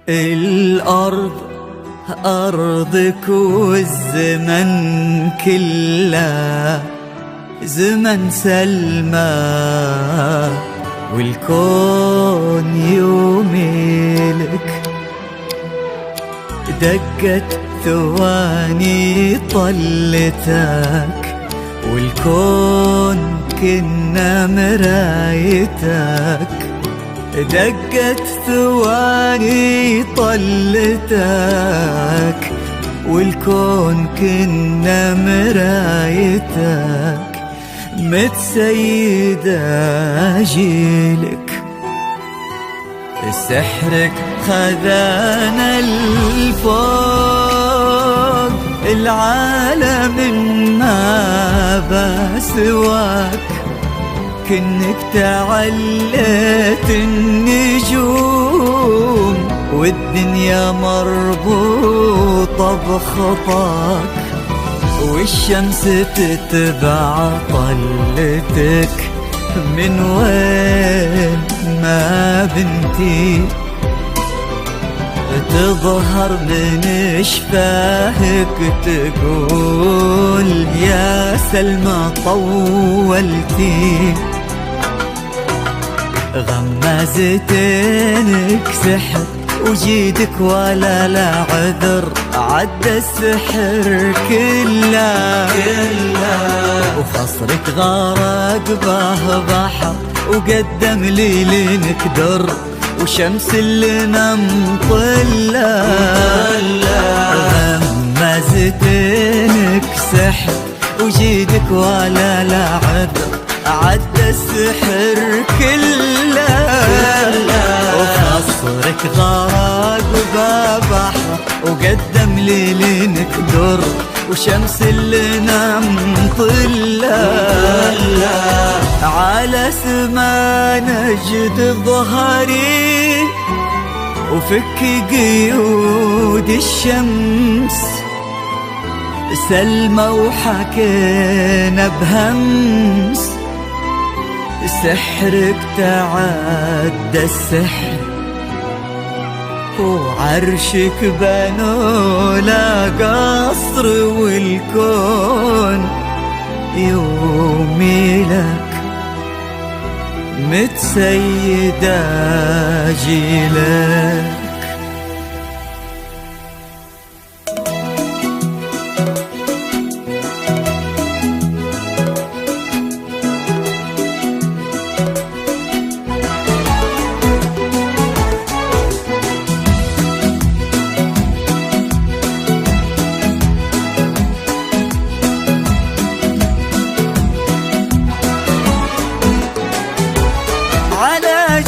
الأرض أرضك والزمن كله زمن سلمى، والكون يميلك. دقت ثواني طلتك، والكون كنا مرايتك. دقت ثواني طلتك، والكون كنا مرايتك. متسيدة جيلك، سحرك خذانا الفوق. العالم ما بسواك، كنك تعلت النجوم، والدنيا مربوطة بخطاك، والشمس تتبع طلتك. من وين ما بنتي تظهر من شفاهك، تقول يا سلمى طولتي. غمازتينك سحر وجيدك ولا لا عذر، عدى السحر كله. وخصرك غرق به بحر، وقدم ليلك در، وشمس اللي مطلة. غمازتينك سحر وجيدك ولا لا عذر، عدى السحر كله. وخصرك غرق ببحر، وقدم ليلك در، وشمس اللي مطلة. على سما نجد ظهري، وفك قيود الشمس. سلمى وحكينا بهمس، سحرك تعدى السحر، وعرشك بنوا لا قصر، والكون يوميلك. متسيدة جيلك.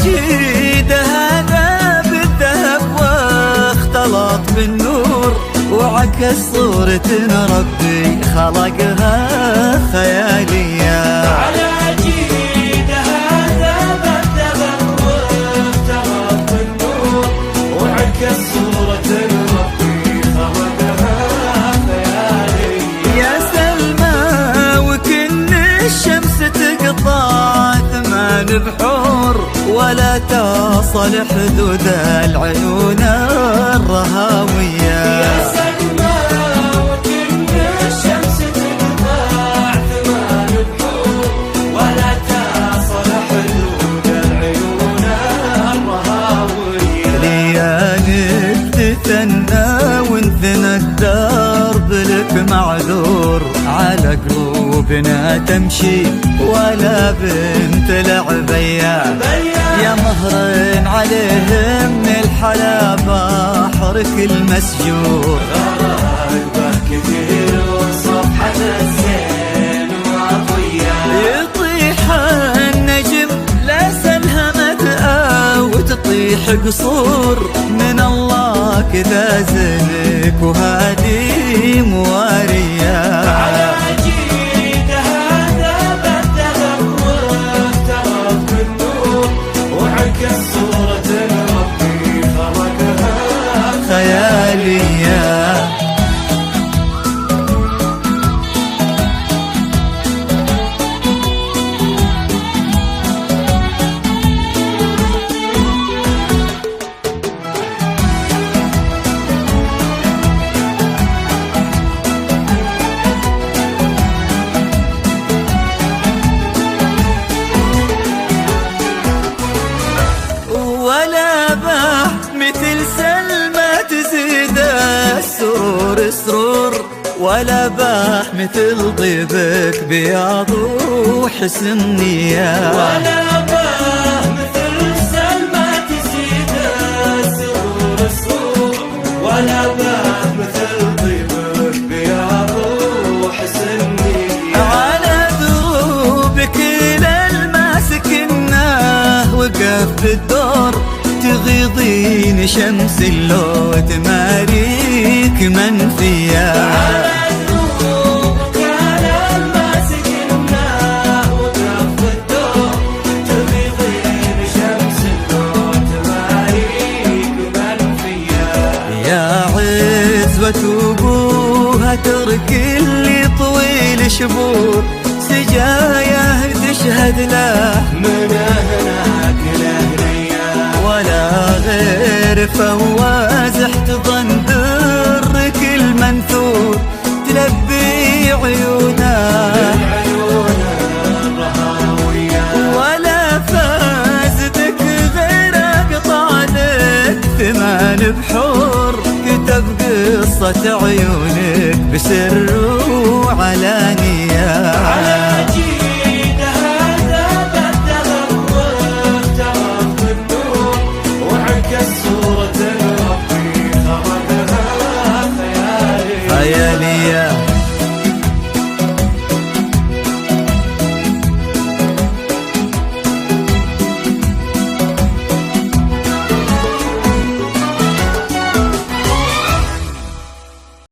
جيدها ذاب الذهب واختلط بالنور، وعكس صورة ربي خلقها خيالية. على جيدها ذاب الذهب واختلط بالنور، وعكس صورة ربي خلقها خيالية. يا سلمى وكن الشمس تقطع 8 بحور، ولا تصل حدود العيون الرهاوية. يا سلمى وكن الشمس تقطع 8 بحور، ولا تصل حدود العيون الرهاوية. ليالك تثنى وانثنى الدرب لك معذور، على قلوبنا تمشي ولا بنت العبية. يا مهر عليهم من الحلا بحرك المسجور. غرائبه كثير وصفحة الزين وعطية. يطيح النجم لا سلهمت وتطيح قصور، من الله كذا زنك وهادي موارية. خيالية. ولا باح مثل طيبك بياض وحسن نية، ولا باح مثل سلمى تزيد السرور السرور، ولا باح مثل طيبك بياض وحسن نية. على دروبك للماسكناه وقف بالدور، تغيضين شمس اللو تماريك منفية. على دروبك للماسكناه وقف بالدور، تغيضين شمس اللو تماريك منفية. يا عزوة أبوها ترك اللي طويل شبور، سجاياه تشهد له من هناك لهنية، ولا غير فواز احتضن درك المنثور، تلبي عيونها العيون الرهاوية. ولا فاز بك غير قطع لك 8 بحور، كتب قصة عيونك بسر وعلى